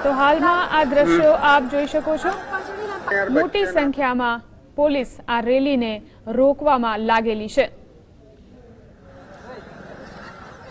તો હાલમાં આ દ્રશ્યો આપ જોઈ શકો છો। મોટી સંખ્યામાં પોલીસ આ રેલીને રોકવામાં લાગેલી છે।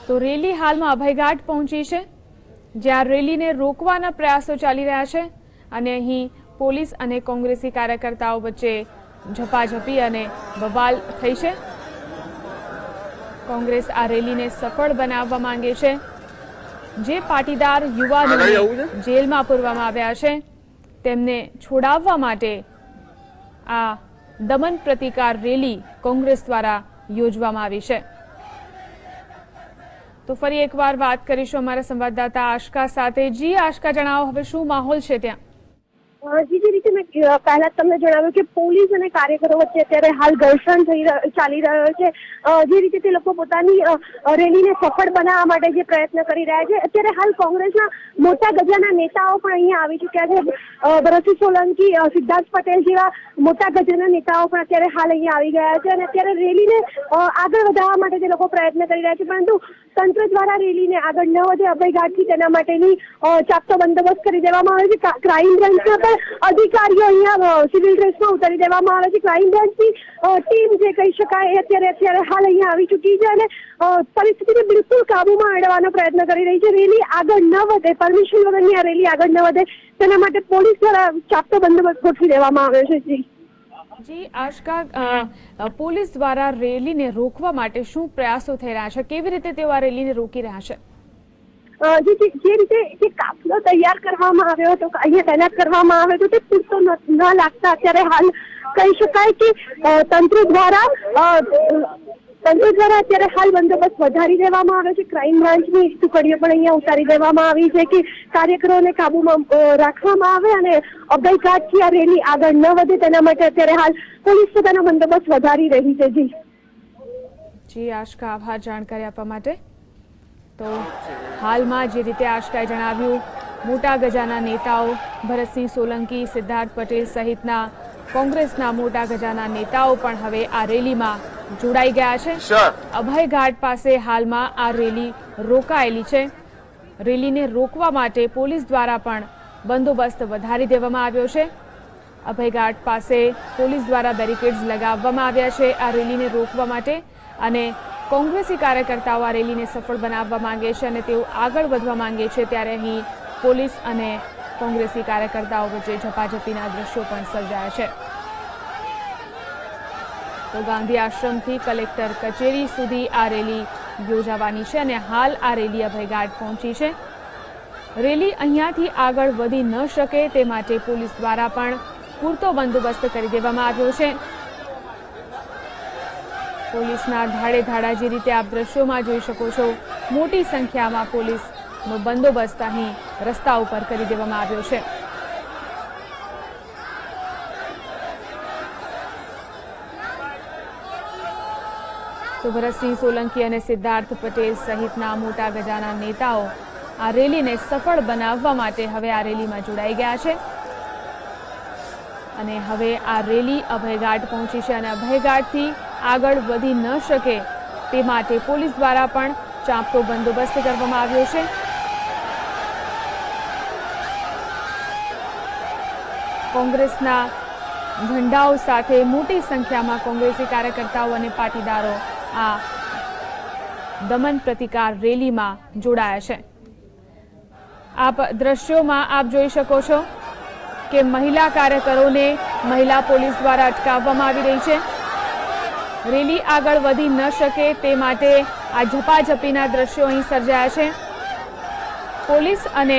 તો રેલી હાલમાં અભયઘાટ પહોંચી છે, જ્યાં રેલીને રોકવાના પ્રયાસો ચાલી રહ્યા છે અને અહીં પોલીસ અને કોંગ્રેસી કાર્યકર્તાઓ વચ્ચે ઝપાઝપી અને બવાલ થઈ છે। કોંગ્રેસ આ રેલીને સફળ બનાવવા માંગે છે। જે પાટીદાર યુવાનોને જેલમાં પૂરવામાં આવ્યા છે તેમને છોડાવવા માટે આ દમન પ્રતિકાર રેલી કોંગ્રેસ દ્વારા યોજવામાં આવી છે। તો ફરી એકવાર વાત કરીશું અમારા સંવાદદાતા આશકા સાથે। જી આશકા, જણાવો હવે શું માહોલ છે ત્યાં? જે રીતે મેં પહેલા તમને જણાવ્યું કે પોલીસ અને કાર્યકરો વચ્ચે અત્યારે હાલ ઘર્ષણ ચાલી રહ્યો છે। જે રીતે તે લોકો પોતાની રેલીને સફળ બનાવવા માટે જે પ્રયત્ન કરી રહ્યા છે, અત્યારે હાલ કોંગ્રેસના મોટા ગજાના નેતાઓ પણ અહીંયા આવી ચૂક્યા છે। ભરતસિંહ સોલંકી, સિદ્ધાર્થ પટેલ જેવા મોટા ગજાના નેતાઓ પણ અત્યારે હાલ અહીંયા આવી ગયા છે અને અત્યારે રેલીને આગળ વધારવા માટે તે લોકો પ્રયત્ન કરી રહ્યા છે, પરંતુ તંત્ર દ્વારા રેલીને આગળ ન વધે અભયઘાટથી તેના માટેની ચાપતો બંદોબસ્ત કરી દેવામાં આવે છે। ક્રાઇમ બ્રાન્ચના પણ અધિકારીઓ અહીંયા સિવિલ ડ્રેસમાં ઉતારી દેવામાં આવે છે। ક્રાઇમ બ્રાન્ચની ટીમ જે કહી શકાય એ અત્યારે હાલ અહીંયા આવી ચૂકી છે અને પરિસ્થિતિને બિલકુલ કાબુમાં મેળવવાનો પ્રયત્ન કરી રહી છે। રેલી આગળ ન વધે, પરમિશન વગરની આ રેલી આગળ ન વધે તેના માટે પોલીસ દ્વારા ચાપતો બંદોબસ્ત ગોઠવી દેવામાં આવ્યો છે। જી આશકા, પોલીસ દ્વારા રેલીને રોકવા માટે શું પ્રયાસો થઈ રહ્યા છે? કેવી રીતે તેઓ આ રેલીને રોકી રહ્યા છે? જે રીતે જે કાફલો તૈયાર કરવામાં આવ્યો હતો, અહીંયા તૈનાત કરવામાં આવ્યો હતો, તે પૂરતો ન લાગતા અત્યારે હાલ કહી શકાય કે તંત્ર દ્વારા અત્યારે હાલ બંદોબસ્ત વધારી દેવામાં આવ્યો છે। ક્રાઇમ બ્રાન્ચની ટુકડીઓ પણ અહીંયા ઉતારી દેવામાં આવી છે કે કાર્યકરોને કાબુમાં રાખવામાં આવે અને અભયઘાટથી આ રેલી આગળ ન વધે તેના માટે અત્યારે હાલ પોલીસ પોતાનો બંદોબસ્ત વધારી રહી છે। જી આશકા, આભાર જાણકારી આપવા માટે। તો હાલમાં જે રીતે આશકાએ જણાવ્યું, મોટા ગજાના નેતાઓ ભરતસિંહ સોલંકી, સિદ્ધાર્થ પટેલ સહિતના કોંગ્રેસના મોટા ગજાના નેતાઓ પણ હવે આ રેલીમાં જોડાઈ ગયા છે। અભયઘાટ પાસે હાલમાં આ રેલી રોકાયેલી છે। રેલીને રોકવા માટે પોલીસ દ્વારા પણ બંદોબસ્ત વધારી દેવામાં આવ્યો છે। અભયઘાટ પાસે પોલીસ દ્વારા બેરિકેડ્સ લગાવવામાં આવ્યા છે આ રેલીને રોકવા માટે અને કોંગ્રેસી કાર્યકર્તાઓ આ રેલીને સફળ બનાવવા માંગે છે અને તેઓ આગળ વધવા માંગે છે, ત્યારે અહીં પોલીસ અને કોંગ્રેસી કાર્યકર્તાઓ વચ્ચે ઝપાઝપીના દ્રશ્યો પણ સર્જાયા છે। તો ગાંધી આશ્રમથી કલેક્ટર કચેરી સુધી આ રેલી યોજાવાની છે અને હાલ આ રેલી અભયઘાટ પહોંચી છે। રેલી અહીંયાથી આગળ વધી ન શકે તે માટે પોલીસ દ્વારા પણ પૂરતો બંદોબસ્ત કરી દેવામાં આવ્યો છે। પોલીસના ધાડે ધાડા જે રીતે આપ દ્રશ્યોમાં જોઈ શકો છો, મોટી સંખ્યામાં પોલીસનો બંદોબસ્ત અહીં રસ્તા ઉપર કરી દેવામાં આવ્યો છે। તો ભરતસિંહ સોલંકી અને સિદ્ધાર્થ પટેલ સહિતના મોટા ગજાના નેતાઓ આ રેલીને સફળ બનાવવા માટે હવે આ રેલીમાં જોડાઈ ગયા છે અને હવે આ રેલી અભયઘાટ પહોંચી છે અને અભયઘાટથી આગળ વધી ન શકે તે માટે પોલીસ દ્વારા પણ ચાંપતો બંદોબસ્ત કરવામાં આવ્યો છે। કોંગ્રેસના ઝંડાઓ સાથે મોટી સંખ્યામાં કોંગ્રેસી કાર્યકર્તાઓ અને પાટીદારો આ દમન પ્રતિકાર રેલીમાં જોડાયા છે। આપ દ્રશ્યોમાં આપ જોઈ શકો છો કે મહિલા કાર્યકરોને મહિલા પોલીસ દ્વારા અટકાવવામાં આવી રહી છે। રેલી આગળ વધી ન શકે તે માટે આ ઝપાઝપીના દ્રશ્યો અહીં સર્જાયા છે। પોલીસ અને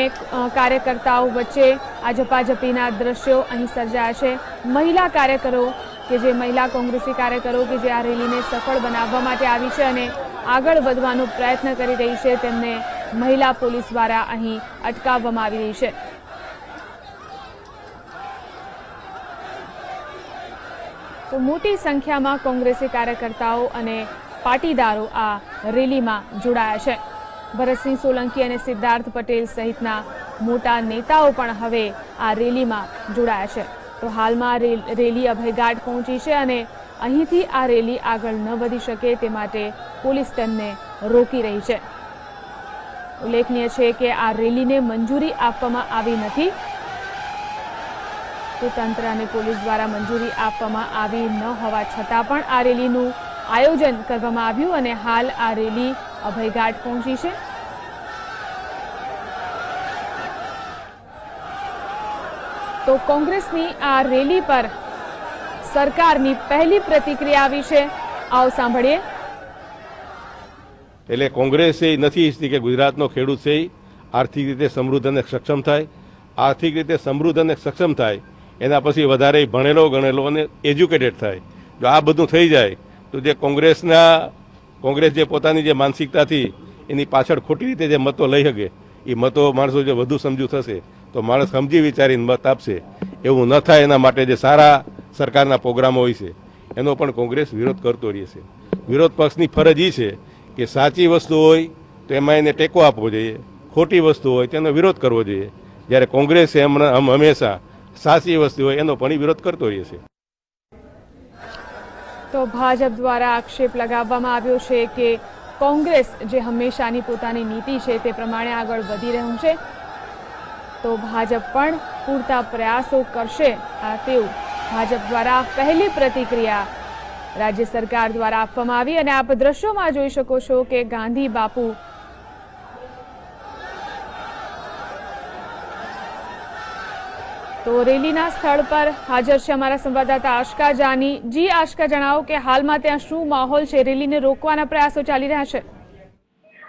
કાર્યકર્તાઓ વચ્ચે આ ઝપાઝપીના દ્રશ્યો અહીં સર્જાયા છે। મહિલા કાર્યકરો કે જે મહિલા કોંગ્રેસી કાર્યકરો કે જે આ રેલીને સફળ બનાવવા માટે આવી છે અને આગળ વધવાનો પ્રયત્ન કરી રહી છે, તેમને મહિલા પોલીસ દ્વારા અહીં અટકાવવામાં આવી રહી છે। તો મોટી સંખ્યામાં કોંગ્રેસી કાર્યકર્તાઓ અને પાટીદારો આ રેલીમાં જોડાયા છે। ભરતસિંહ સોલંકી અને સિદ્ધાર્થ પટેલ સહિતના મોટા નેતાઓ પણ હવે આ રેલીમાં જોડાયા છે। તો હાલમાં રેલી અભયઘાટ પહોંચી છે અને અહીંથી આ રેલી આગળ ન વધી શકે તે માટે પોલીસ તેમને રોકી રહી છે। ઉલ્લેખનીય છે કે આ રેલીને મંજૂરી આપવામાં આવી નથી, તો તંત્ર અને પોલીસ દ્વારા મંજૂરી આપવામાં આવી ન હોવા છતાં પણ આ રેલીનું આયોજન કરવામાં આવ્યું અને હાલ આ રેલી અભયઘાટ પહોંચી છે। તો કોંગ્રેસની આ રેલી પર સરકારની પહેલી પ્રતિક્રિયા વિશે આવો સાંભળીએ। એટલે કોંગ્રેસ એ નથી ઈચ્છતી કે ગુજરાતનો ખેડૂત છે આર્થિક રીતે સમૃદ્ધ અને સક્ષમ થાય। આર્થિક રીતે સમૃદ્ધ અને સક્ષમ થાય એના પછી વધારે ભણેલો ગણેલો અને એજ્યુકેટેડ થાય। જો આ બધું થઈ જાય તો જે કોંગ્રેસ જે પોતાની જે માનસિકતાથી એની પાછળ ખોટી રીતે જે મતો લઈ શકે એ મતો માણસો જે વધુ સમજુ થશે તો માણસ સમજી વિચારીને મત આપશે। એવું ન થાય એના માટે જે સારા સરકારના પ્રોગ્રામો હોય છે એનો પણ કોંગ્રેસ વિરોધ કરતો રહેશે। વિરોધ પક્ષની ફરજ એ છે કે સાચી વસ્તુ હોય તો એમાં એને ટેકો આપવો જોઈએ, ખોટી વસ્તુ હોય તેનો વિરોધ કરવો જોઈએ। જ્યારે કોંગ્રેસે હંમેશા સાચી વસ્તુ હોય એનો પણ વિરોધ કરતો રહેશે। તો ભાજપ દ્વારા આક્ષેપ લગાવવામાં આવ્યો છે કે કોંગ્રેસ જે હંમેશાની પોતાની નીતિ છે તે પ્રમાણે આગળ વધી રહ્યું છે, તો ભાજપ પણ પૂરતા પ્રયાસો કરશે, તેવું ભાજપ દ્વારા પહેલી પ્રતિક્રિયા રાજ્ય સરકાર દ્વારા આપવામાં આવી। અને આપ દ્રશ્યોમાં જોઈ શકો છો કે ગાંધી બાપુ તો રેલીના સ્થળ પર હાજર છે અમારા સંવાદદાતા આશકા જાની। જી આશકા, જણાવો કે હાલમાં ત્યાં શું માહોલ છે, રેલીને રોકવાના પ્રયાસો ચાલી રહ્યા છે?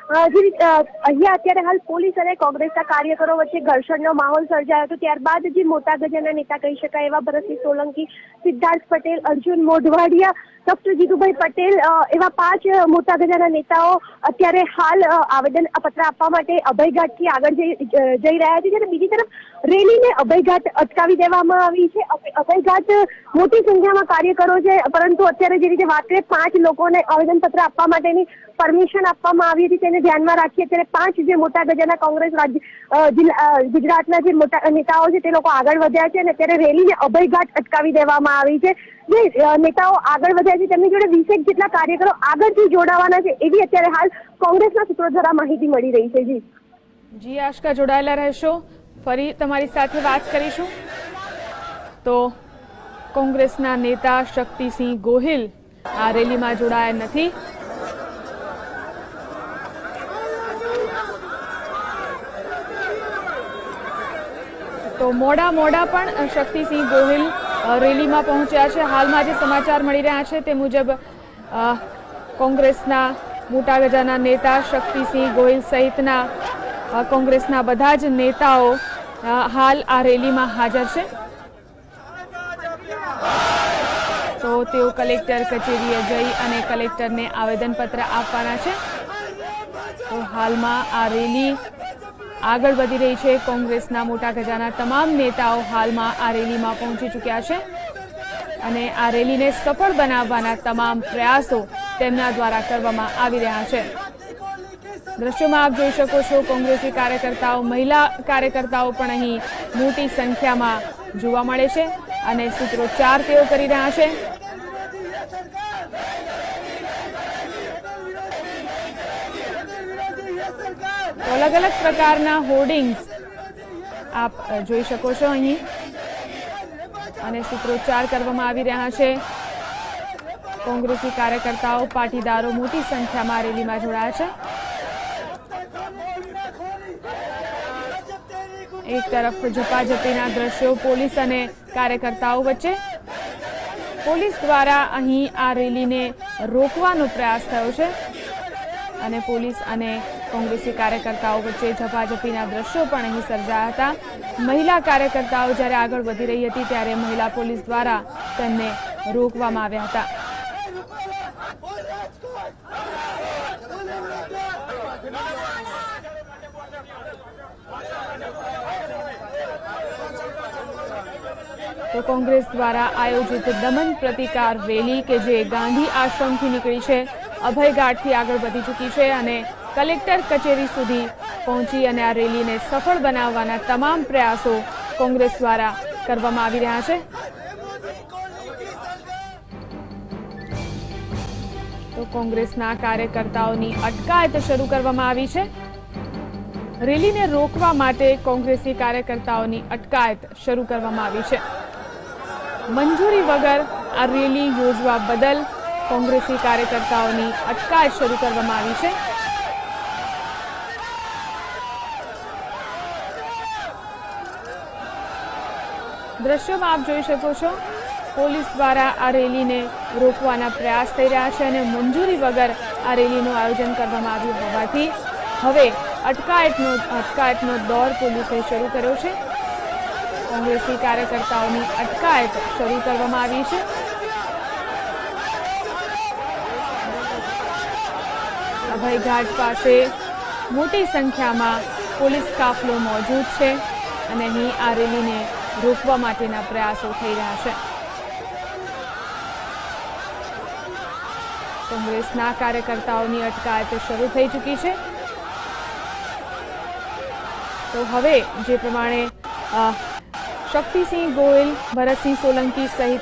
અહીંયા અત્યારે હાલ પોલીસ અને કોંગ્રેસના કાર્યકરો વચ્ચે ઘર્ષણનો માહોલ સર્જાયો હતો। ત્યારબાદ જે મોટા ગજાના નેતા કહી શકાય એવા ભરતસિંહ સોલંકી, સિદ્ધાર્થ પટેલ, અર્જુન મોઢવાડિયા, ડોક્ટર જીતુભાઈ પટેલ એવા 5 મોટા ગજાના નેતાઓ અત્યારે હાલ આવેદન પત્ર આપવા માટે અભયઘાટથી આગળ જઈ રહ્યા છે। જ્યારે બીજી તરફ રેલીને અભયઘાટ અટકાવી દેવામાં આવી છે। અભયઘાટ મોટી સંખ્યામાં કાર્યકરો છે, પરંતુ અત્યારે જે રીતે વાત કરીએ 5 લોકોને આવેદન પત્ર આપવા માટેની પરમિશન આપવામાં આવી હતી તેને ધ્યાનમાં રાખી અત્યારે 5 જે મોટા ગજાના કોંગ્રેસ ગુજરાતના જે મોટા નેતાઓ છે તે લોકો આગળ વધ્યા છે અને અત્યારે રેલીને અભયઘાટ અટકાવી દેવામાં આવી છે। જે નેતાઓ આગળ વધ્યા છે તેમની જોડે 20 જેટલા કાર્યકરો આગળથી જોડાવાના છે એવી અત્યારે હાલ કોંગ્રેસના સૂત્રો દ્વારા માહિતી મળી રહી છે। જી આશકા, જોડાયેલા રહેશો, ફરી તમારી સાથે વાત કરીશું। તો કોંગ્રેસના નેતા શક્તિસિંહ ગોહિલ આ રેલીમાં જોડાયા નથી। તો મોડા પણ શક્તિસિંહ ગોહિલ રેલીમાં પહોંચ્યા છે। હાલમાં જે સમાચાર મળી રહ્યા છે તે મુજબ કોંગ્રેસના મોટા ગજાના નેતા શક્તિસિંહ ગોહિલ સહિતના કોંગ્રેસના બધા જ નેતાઓ હાલ આ રેલીમાં હાજર છે। તો તેઓ કલેક્ટર કચેરીએ જઈ અને કલેક્ટરને આવેદનપત્ર આપવાના છે। તો હાલમાં આ રેલી આગળ વધી રહી છે। કોંગ્રેસના મોટા ગજાના તમામ નેતાઓ હાલમાં આ રેલીમાં પહોંચી ચૂક્યા છે અને આ રેલીને સફળ બનાવવાના તમામ પ્રયાસો તેમના દ્વારા કરવામાં આવી રહ્યા છે। દ્રશ્યોમાં આપ જોઈ શકો છો કોંગ્રેસી કાર્યકર્તાઓ, મહિલા કાર્યકર્તાઓ પણ અહીં મોટી સંખ્યામાં જોવા મળે છે અને સૂત્રોચ્ચાર તેઓ કરી રહ્યા છે। અલગ અલગ પ્રકારના હોર્ડિંગ્સ આપ જોઈ શકો છો અહીં અને સૂત્રોચ્ચાર કરવામાં આવી રહ્યા છે। કોંગ્રેસી કાર્યકર્તાઓ, પાટીદારો મોટી સંખ્યામાં રેલીમાં જોડાયા છે। એક તરફ ઝપાઝપીના દ્રશ્યો પોલીસ અને કાર્યકર્તાઓ વચ્ચે। પોલીસ દ્વારા અહીં આ રેલીને રોકવાનો પ્રયાસ થયો છે અને પોલીસ અને કોંગ્રેસી કાર્યકર્તાઓ વચ્ચે ઝપાઝપીના દ્રશ્યો પણ અહીં સર્જાયા હતા। મહિલા કાર્યકર્તાઓ જ્યારે આગળ વધી રહી હતી ત્યારે મહિલા પોલીસ દ્વારા તેમને રોકવામાં આવ્યા હતા। તો કોંગ્રેસ દ્વારા આયોજિત દમન પ્રતિકાર રેલી કે જે ગાંધી આશ્રમથી નીકળી છે, અભયઘાટથી આગળ વધી ચૂકી છે અને કલેક્ટર કચેરી સુધી પહોંચી અને આ રેલીને સફળ બનાવવાના તમામ પ્રયાસો કોંગ્રેસ દ્વારા કરવામાં આવી રહ્યા છે। તો કોંગ્રેસના કાર્યકર્તાઓની અટકાયત શરૂ કરવામાં આવી છે। રેલીને રોકવા માટે કોંગ્રેસી કાર્યકર્તાઓની અટકાયત શરૂ કરવામાં આવી છે. મંજૂરી વગર આ રેલી યોજવા બદલ કોંગ્રેસી કાર્યકર્તાઓની અટકાયત શરૂ કરવામાં આવી છે. દ્રશ્યોમાં આપ જોઈ શકો છો, પોલીસ દ્વારા આ રેલીને રોકવાના પ્રયાસ થઈ રહ્યા છે અને મંજૂરી વગર આ રેલીનું આયોજન કરવામાં આવ્યું હોવાથી હવે અટકાયતનો દોર પોલીસે શરૂ કર્યો છે. કોંગ્રેસી કાર્યકર્તાઓની અટકાયત શરૂ કરવામાં આવી છે. અભયઘાટ પાસે મોટી સંખ્યામાં પોલીસ કાફલો મોજૂદ છે અને અહીં આ રેલીને રોકવા માટેના પ્રયાસો થઈ રહ્યા છે. કોંગ્રેસના કાર્યકર્તાઓની અટકાયત શરૂ થઈ ચૂકી છે. તો હવે જે પ્રમાણે શક્તિસિંહ ગોહિલ, ભરતસિંહ સોલંકી સહિત